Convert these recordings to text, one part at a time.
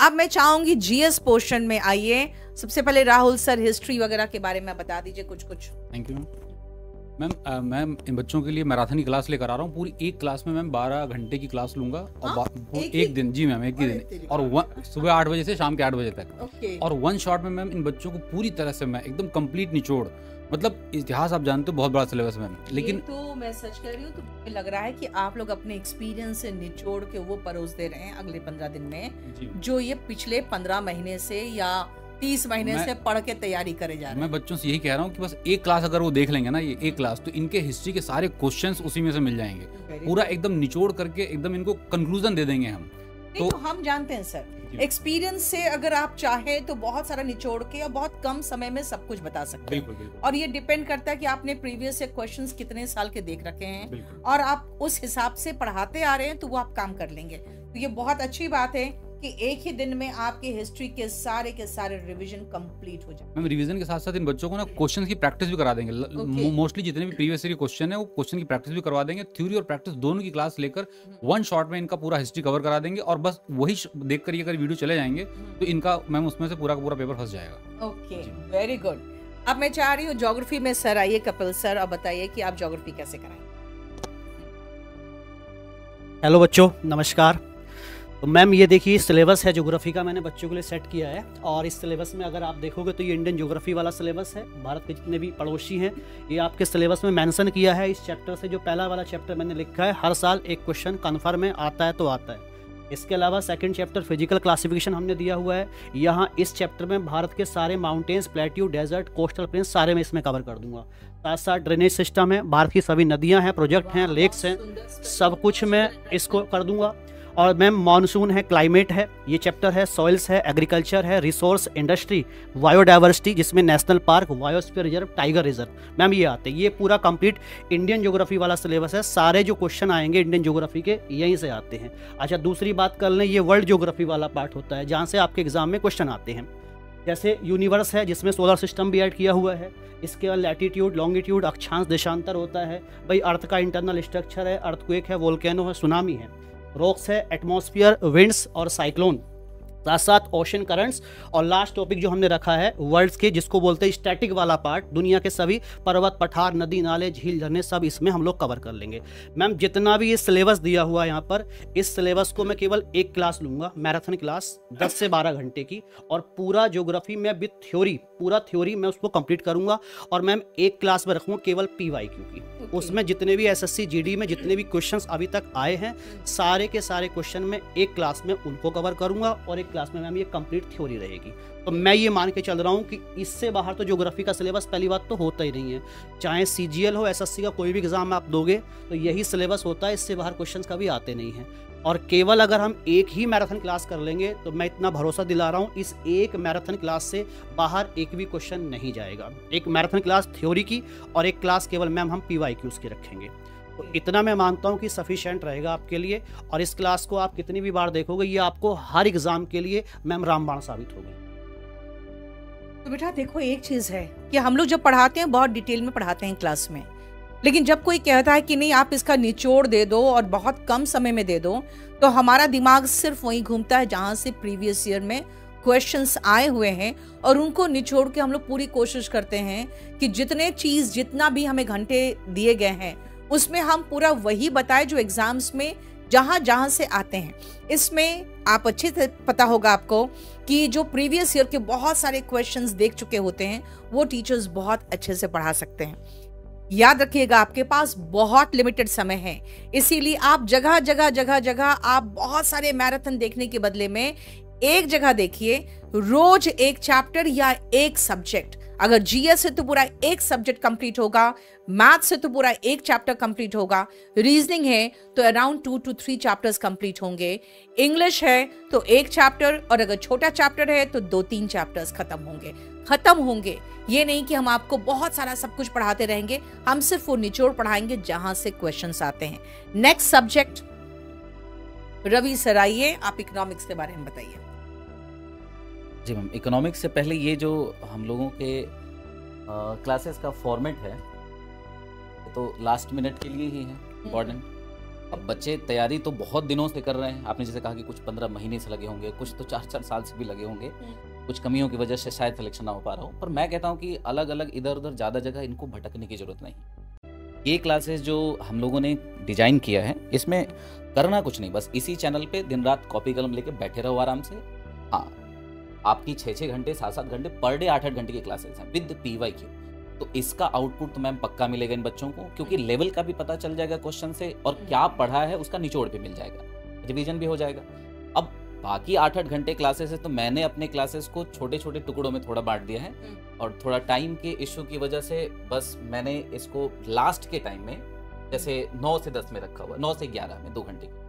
अब मैं चाहूंगी जीएस पोर्शन में आइए। सबसे पहले राहुल सर हिस्ट्री वगैरह के बारे में बता दीजिए कुछ। Thank you ma'am. मैम इन बच्चों के लिए मैराथन की क्लास लेकर आ रहा हूँ। पूरी एक क्लास में मैम 12 घंटे की क्लास लूंगा और एक दिन, जी मैम, एक ही दिन, और सुबह 8 बजे से शाम के 8 बजे तक। और वन शॉट में मैम इन बच्चों को पूरी तरह से मैं एकदम कंप्लीट निचोड़, मतलब इतिहास आप जानते हो बहुत बड़ा सिलेबस मैम, लेकिन तो मैं सच कह रही हूँ, तो मुझे लग रहा है कि आप लोग अपने एक्सपीरियंस से निचोड़ के वो परोस दे रहे हैं अगले 15 दिन में, जो ये पिछले 15 महीने से या 30 महीने से पढ़ के तैयारी करे जा रहे हैं। मैं बच्चों से यही कह रहा हूँ कि बस एक क्लास अगर वो देख लेंगे ना, ये एक क्लास, तो इनके हिस्ट्री के सारे क्वेश्चंस उसी में से मिल जाएंगे। पूरा एकदम निचोड़ करके एकदम इनको कंक्लूजन दे देंगे हम। तो हम जानते हैं सर, एक्सपीरियंस से अगर आप चाहें तो बहुत सारा निचोड़ के और बहुत कम समय में सब कुछ बता सकते हैं। बिल्कुल। और ये डिपेंड करता है कि आपने प्रीवियस से क्वेश्चंस कितने साल के देख रखे हैं और आप उस हिसाब से पढ़ाते आ रहे हैं, तो वो आप काम कर लेंगे। तो ये बहुत अच्छी बात है कि एक ही दिन में आपकी हिस्ट्री के सारे रिवीजन कंप्लीट हो जाए। मैम रिवीजन के साथ साथ इन बच्चों को ना क्वेश्चन की प्रैक्टिस भी करा देंगे। मोस्टली जितने भी प्रीवियस ईयर के क्वेश्चन है वो क्वेश्चन की प्रैक्टिस भी करवा देंगे। थ्योरी और प्रैक्टिस दोनों की क्लास लेकर वन शॉट में इनका पूरा हिस्ट्री कवर करा देंगे, और बस वही देख कर अगर वीडियो चले जाएंगे तो इनका मैम उसमें से पूरा का पूरा पेपर फंस जाएगा। Okay, very good. अब मैं चाह रही हूँ ज्योग्राफी में सर आइए, कपिल सर, अब बताइए कि आप ज्योग्राफी कैसे कराएंगे। हेलो बच्चों, नमस्कार। तो मैम ये देखिए सिलेबस है ज्योग्राफी का, मैंने बच्चों के लिए सेट किया है। और इस सिलेबस में अगर आप देखोगे तो ये इंडियन ज्योग्राफी वाला सिलेबस है। भारत के जितने भी पड़ोसी हैं ये आपके सिलेबस में मेंशन किया है। इस चैप्टर से जो पहला वाला चैप्टर मैंने लिखा है, हर साल एक क्वेश्चन कन्फर्म है, आता है तो आता है। इसके अलावा सेकंड चैप्टर फिजिकल क्लासिफिकेशन हमने दिया हुआ है। यहाँ इस चैप्टर में भारत के सारे mountains, plateau, desert, coastal plains सारे मैं इसमें कवर कर दूंगा। साथ साथ ड्रेनेज सिस्टम है, भारत की सभी नदियाँ हैं, प्रोजेक्ट हैं, लेक्स हैं, सब कुछ मैं इसको कर दूंगा। और मैम मानसून है, क्लाइमेट है, ये चैप्टर है, सॉइल्स है, एग्रीकल्चर है, रिसोर्स, इंडस्ट्री, बायोडाइवर्सिटी जिसमें national park, biosphere reserve, tiger reserve, ma'am ये आते हैं। ये पूरा कंप्लीट इंडियन ज्योग्राफी वाला सिलेबस है। सारे जो क्वेश्चन आएंगे इंडियन ज्योग्राफी के यहीं से आते हैं। अच्छा, दूसरी बात कर लें, ये वर्ल्ड ज्योग्राफी वाला पार्ट होता है जहाँ से आपके एग्जाम में क्वेश्चन आते हैं। जैसे यूनिवर्स है जिसमें सोलर सिस्टम भी ऐड किया हुआ है। इसके बाद लैटीट्यूड, लॉन्गिट्यूड, अक्षांश, देशांतर होता है। भाई अर्थ का इंटरनल स्ट्रक्चर है, अर्थक्वेक है, वोल्केनो है, सुनामी है, रॉक्स है, एटमॉस्फेयर, विंड्स और साइक्लोन, साथ साथ ओशन करंट्स। और लास्ट टॉपिक जो हमने रखा है वर्ल्ड्स के, जिसको बोलते हैं स्टैटिक वाला पार्ट, दुनिया के सभी पर्वत, पठार, नदी, नाले, झील, झरने सब इसमें हम लोग कवर कर लेंगे। मैम जितना भी ये सिलेबस दिया हुआ है यहाँ पर, इस सिलेबस को मैं केवल एक क्लास लूंगा, मैराथन क्लास 10 से 12 घंटे की, और पूरा ज्योग्राफी में विद थ्योरी, पूरा थ्योरी मैं उसको कंप्लीट करूंगा। और मैम एक क्लास में रखूंगा केवल PYQ की। उसमें जितने भी SSC GD में जितने भी क्वेश्चंस अभी तक आए हैं, सारे के सारे क्वेश्चन में एक क्लास में उनको कवर करूंगा, और एक क्लास में मैम ये कंप्लीट थ्योरी रहेगी। तो मैं ये मान के चल रहा हूँ कि इससे बाहर तो ज्योग्राफी का सिलेबस पहली बात तो होता ही नहीं है। चाहे CGL हो, SSC का कोई भी एग्जाम आप दोगे तो यही सिलेबस होता है, इससे बाहर क्वेश्चंस कभी आते नहीं हैं। और केवल अगर हम एक ही मैराथन क्लास कर लेंगे तो मैं इतना भरोसा दिला रहा हूँ, इस एक मैराथन क्लास से बाहर एक भी क्वेश्चन नहीं जाएगा। एक मैराथन क्लास थ्योरी की और एक क्लास केवल मैम हम PYQs की रखेंगे। तो इतना मैं मानता हूँ कि सफिशिएंट रहेगा आपके लिए। और इस क्लास को आप कितनी भी बार देखोगे, ये आपको हर एग्जाम के लिए मैम रामबाण साबित होगी। तो बेटा देखो, एक चीज है कि हम लोग जब पढ़ाते हैं बहुत डिटेल में पढ़ाते हैं क्लास में, लेकिन जब कोई कहता है कि नहीं आप इसका निचोड़ दे दो और बहुत कम समय में दे दो, तो हमारा दिमाग सिर्फ वहीं घूमता है जहां से प्रीवियस ईयर में क्वेश्चंस आए हुए हैं, और उनको निचोड़ के हम लोग पूरी कोशिश करते हैं कि जितना भी हमें घंटे दिए गए हैं उसमें हम पूरा वही बताएं जो एग्जाम्स में जहां से आते हैं। इसमें आप अच्छे से पता होगा आपको कि जो प्रीवियस ईयर के बहुत सारे क्वेश्चंस देख चुके होते हैं वो टीचर्स बहुत अच्छे से पढ़ा सकते हैं। याद रखिएगा, आपके पास बहुत लिमिटेड समय है, इसीलिए आप जगह आप बहुत सारे मैराथन देखने के बदले में एक जगह देखिए, रोज एक चैप्टर या एक सब्जेक्ट। अगर GS से तो पूरा एक सब्जेक्ट कंप्लीट होगा, मैथ से तो पूरा एक चैप्टर कंप्लीट होगा, रीजनिंग है तो अराउंड 2 to 3 चैप्टर्स कंप्लीट होंगे, इंग्लिश है तो एक चैप्टर, और अगर छोटा चैप्टर है तो 2-3 चैप्टर्स खत्म होंगे। ये नहीं कि हम आपको बहुत सारा सब कुछ पढ़ाते रहेंगे, हम सिर्फ वो निचोड़ पढ़ाएंगे जहां से क्वेश्चंस आते हैं। नेक्स्ट सब्जेक्ट रवि सर आइए, आप इकोनॉमिक्स के बारे में बताइए। जी मैम, इकोनॉमिक्स से पहले ये जो हम लोगों के क्लासेस का फॉर्मेट है तो लास्ट मिनट के लिए ही है इम्पॉर्टेंट। अब बच्चे तैयारी तो बहुत दिनों से कर रहे हैं, आपने जैसे कहा कि कुछ 15 महीने से लगे होंगे, कुछ तो 4-4 साल से भी लगे होंगे, कुछ कमियों की वजह से शायद सिलेक्शन ना हो पा रहा हो, पर मैं कहता हूँ कि अलग अलग इधर उधर ज़्यादा जगह इनको भटकने की ज़रूरत नहीं। ये क्लासेस जो हम लोगों ने डिजाइन किया है, इसमें करना कुछ नहीं, बस इसी चैनल पे दिन रात कॉपी कलम लेके बैठे रहो आराम से। हाँ, आपकी 6-6 घंटे 7-7 घंटे पर डे 8-8 घंटे की क्लासेस हैं विद PYQ, तो इसका आउटपुट तो मैम पक्का मिलेगा इन बच्चों को, क्योंकि लेवल का भी पता चल जाएगा क्वेश्चन से, और क्या पढ़ा है उसका निचोड़ भी मिल जाएगा, रिवीजन भी हो जाएगा। अब बाकी 8-8 घंटे क्लासेस है, तो मैंने अपने क्लासेस को छोटे छोटे टुकड़ों में थोड़ा बांट दिया है, और थोड़ा टाइम के इश्यू की वजह से बस मैंने इसको लास्ट के टाइम में जैसे 9 से 10 में रखा हुआ, 9 से 11 में 2 घंटे की।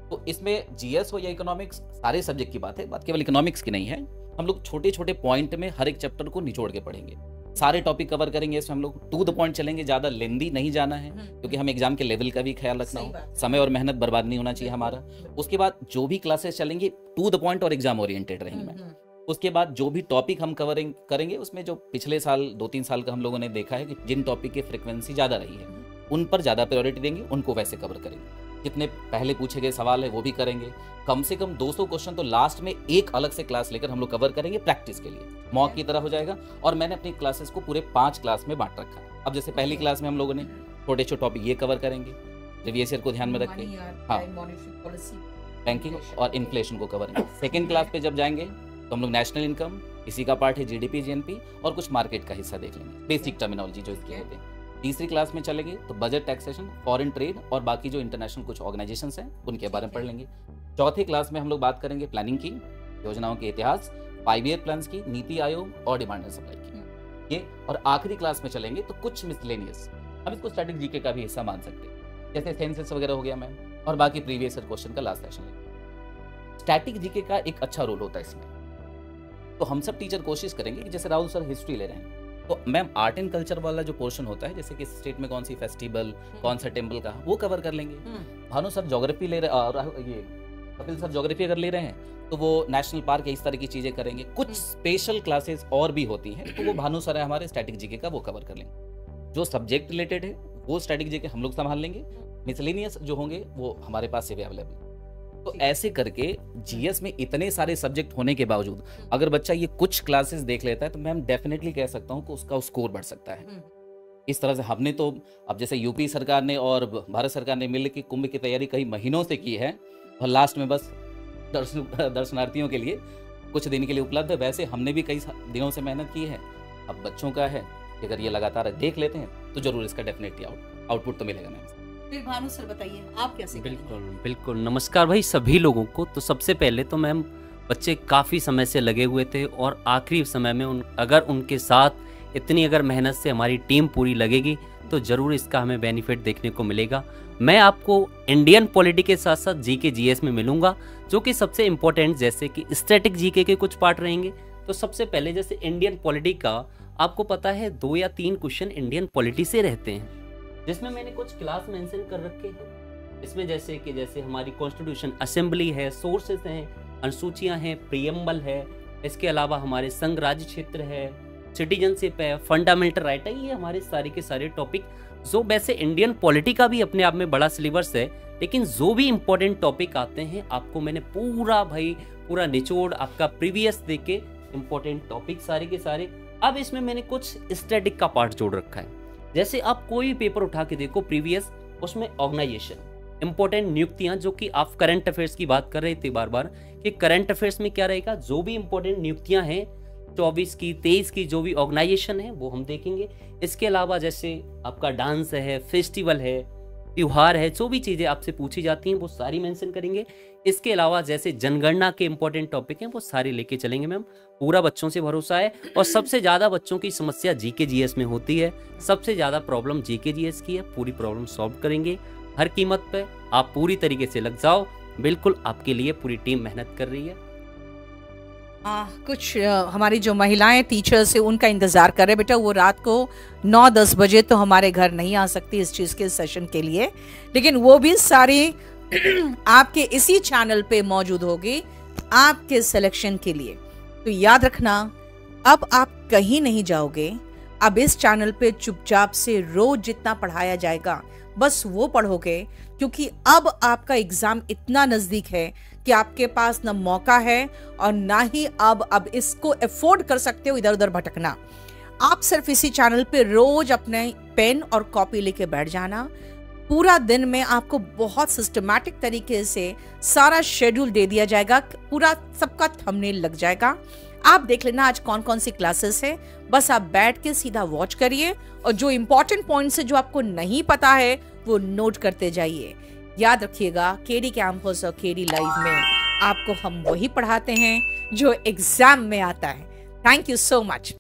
तो इसमें GS हो या इकोनॉमिक्स, सारे सब्जेक्ट की बात है, बात केवल इकोनॉमिक्स की नहीं है। हम लोग छोटे छोटे पॉइंट में हर एक चैप्टर को निचोड़ के पढ़ेंगे, सारे टॉपिक कवर करेंगे, इसमें हम लोग टू द पॉइंट चलेंगे, ज़्यादा लेंदी नहीं जाना है, क्योंकि हम एग्जाम के लेवल का भी ख्याल रखना हो, समय और मेहनत बर्बाद नहीं होना चाहिए हमारा। उसके बाद जो भी क्लासेस चलेंगी टू द पॉइंट और एग्जाम ओरिएंटेड रहेंगी मैम। उसके बाद जो भी टॉपिक हम कवरिंग करेंगे, उसमें जो पिछले साल 2-3 साल का हम लोगों ने देखा है कि जिन टॉपिक की फ्रिक्वेंसी ज़्यादा रही है, उन पर ज़्यादा प्रायोरिटी देंगे, उनको वैसे कवर करेंगे। जितने पहले पूछे गए सवाल है वो भी करेंगे, कम से कम 200 क्वेश्चन तो लास्ट में एक अलग से क्लास लेकर हम लोग कवर करेंगे प्रैक्टिस के लिए, मॉक की तरह हो जाएगा। और मैंने अपनी क्लासेस को पूरे 5 क्लास में बांट रखा है। अब जैसे पहली क्लास में हम लोगों ने छोटे छोटे टॉपिक ये कवर करेंगे, प्रीवियस ईयर को ध्यान में रख के, हाँ, बैंकिंग और इन्फ्लेशन को कवर करेंगे। सेकेंड क्लास पे जब जाएंगे तो हम लोग नेशनल इनकम, इसी का पार्ट है GDP GNP, और कुछ मार्केट का हिस्सा देख लेंगे, बेसिक टर्मिनोलॉजी जो इसकी होती है। तीसरी क्लास में चलेंगे तो बजट, टैक्सेशन, फॉरेन ट्रेड और बाकी जो इंटरनेशनल कुछ ऑर्गेनाइजेशंस हैं उनके बारे में पढ़ लेंगे। चौथी क्लास में हम लोग बात करेंगे प्लानिंग की, योजनाओं के इतिहास, 5 ईयर प्लान्स की, नीति आयोग और डिमांड एंड सप्लाई की, ये। और आखिरी क्लास में चलेंगे तो कुछ मिसलेनियस, हम इसको स्टैटिक जीके का भी हिस्सा मान सकते हैं, जैसे सेंसस वगैरह हो गया मैम, और बाकी प्रीवियस ईयर क्वेश्चन का लास्ट सेशन। स्टैटिक जीके का एक अच्छा रोल होता है इसमें, तो हम सब टीचर कोशिश करेंगे कि जैसे राहुल सर हिस्ट्री ले रहे हैं, तो मैम आर्ट एंड कल्चर वाला जो पोर्शन होता है, जैसे कि स्टेट में कौन सी फेस्टिवल, कौन सा टेम्पल का, वो कवर कर लेंगे। भानु सर ज्योग्राफी ले रहे, ये कपिल सर ज्योग्राफी अगर ले रहे हैं तो वो नेशनल पार्क या इस तरह की चीजें करेंगे। कुछ स्पेशल क्लासेस और भी होती हैं, तो वो भानु सर है हमारे स्टैटिक जीके का, वो कवर कर लेंगे। जो सब्जेक्ट रिलेटेड है वो स्टैटिक जीके हम लोग संभाल लेंगे, मिसलेनियस जो होंगे वो हमारे पास से भी अवेलेबल। तो ऐसे करके GS में इतने सारे सब्जेक्ट होने के बावजूद अगर बच्चा ये कुछ क्लासेस देख लेता है, तो मैं डेफिनेटली कह सकता हूँ कि उसका स्कोर बढ़ सकता है। इस तरह से हमने तो अब जैसे यूपी सरकार ने और भारत सरकार ने मिलकर कुंभ की तैयारी कई महीनों से की है, और लास्ट में बस दर्शनार्थियों के लिए कुछ दिन के लिए उपलब्ध है। वैसे हमने भी कई दिनों से मेहनत की है, अब बच्चों का है कि अगर ये लगातार देख लेते हैं तो जरूर इसका डेफिनेटली आउटपुट तो मिलेगा मैम। फिर भानु सर बताइए आप कैसे? बिल्कुल बिल्कुल, नमस्कार भाई सभी लोगों को। तो सबसे पहले तो मैम बच्चे काफ़ी समय से लगे हुए थे, और आखिरी समय में अगर उनके साथ इतनी अगर मेहनत से हमारी टीम पूरी लगेगी तो ज़रूर इसका हमें बेनिफिट देखने को मिलेगा। मैं आपको इंडियन पॉलिटी के साथ साथ GK GS में मिलूंगा, जो कि सबसे इम्पोर्टेंट, जैसे कि स्टैटिक GK के कुछ पार्ट रहेंगे। तो सबसे पहले जैसे इंडियन पॉलिटी का आपको पता है 2 या 3 क्वेश्चन इंडियन पॉलिटी से रहते हैं, जिसमें मैंने कुछ क्लास मेंशन कर रखे हैं। इसमें जैसे हमारी कॉन्स्टिट्यूशन असेंबली है, सोर्सेस हैं, अनुसूचियां हैं, प्रियम्बल है, इसके अलावा हमारे संघ राज्य क्षेत्र है, सिटीजनशिप है, फंडामेंटल राइट है। ये हमारे सारे के सारे टॉपिक, जो वैसे इंडियन पॉलिटी का भी अपने आप में बड़ा सिलेबस है, लेकिन जो भी इंपॉर्टेंट टॉपिक आते हैं आपको मैंने पूरा निचोड़ आपका प्रीवियस देख के इंपॉर्टेंट टॉपिक सारे के सारे। अब इसमें मैंने कुछ स्टैटिक का पार्ट जोड़ रखा है। जैसे आप कोई पेपर उठा के देखो प्रीवियस, उसमें ऑर्गेनाइजेशन, इंपॉर्टेंट नियुक्तियां, जो कि आप करंट अफेयर्स की बात कर रहे थे बार बार कि करंट अफेयर्स में क्या रहेगा, जो भी इंपॉर्टेंट नियुक्तियां हैं 24 की 23 की, जो भी ऑर्गेनाइजेशन है वो हम देखेंगे। इसके अलावा जैसे आपका डांस है, फेस्टिवल है, त्योहार है, जो भी चीज़ें आपसे पूछी जाती हैं वो सारी मेंशन करेंगे। इसके अलावा जैसे जनगणना के इंपॉर्टेंट टॉपिक हैं वो सारे लेके चलेंगे मैम। पूरा बच्चों से भरोसा है, और सबसे ज़्यादा बच्चों की समस्या GK GS में होती है, सबसे ज़्यादा प्रॉब्लम GK GS की है। पूरी प्रॉब्लम सॉल्व करेंगे हर कीमत पे, आप पूरी तरीके से लग जाओ, बिल्कुल आपके लिए पूरी टीम मेहनत कर रही है। कुछ हमारी जो महिलाएं टीचर्स है उनका इंतज़ार कर रहे हैं, बेटा वो रात को 9-10 बजे तो हमारे घर नहीं आ सकती इस चीज़ के सेशन के लिए, लेकिन वो भी सारी आपके इसी चैनल पे मौजूद होगी आपके सिलेक्शन के लिए। तो याद रखना, अब आप कहीं नहीं जाओगे, अब इस चैनल पे चुपचाप से रोज जितना पढ़ाया जाएगा बस वो पढ़ोगे, क्योंकि अब आपका एग्जाम इतना नजदीक है कि आपके पास ना मौका है और ना ही अब इसको अफोर्ड कर सकते हो इधर उधर भटकना। आप सिर्फ इसी चैनल पे रोज अपने पेन और कॉपी लेके बैठ जाना। पूरा दिन में आपको बहुत सिस्टमैटिक तरीके से सारा शेड्यूल दे दिया जाएगा, पूरा सबका थंबनेल लग जाएगा। आप देख लेना आज कौन कौन सी क्लासेस है, बस आप बैठ के सीधा वॉच करिए और जो इंपॉर्टेंट पॉइंट्स है जो आपको नहीं पता है वो नोट करते जाइए। याद रखिएगा, केडी कैंपस और केडी लाइव में आपको हम वही पढ़ाते हैं जो एग्जाम में आता है। Thank you so much.